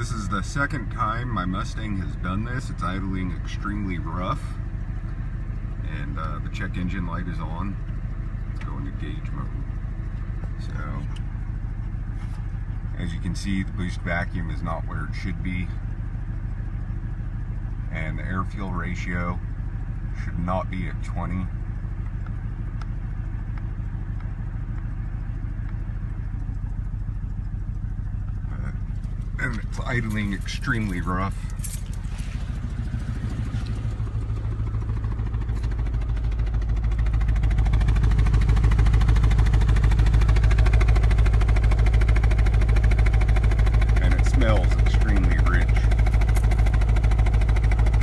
This is the second time my Mustang has done this. It's idling extremely rough, and the check engine light is on. Let's go into gauge mode. So, as you can see, the boost vacuum is not where it should be, and the air-fuel ratio should not be at 20. And it's idling extremely rough.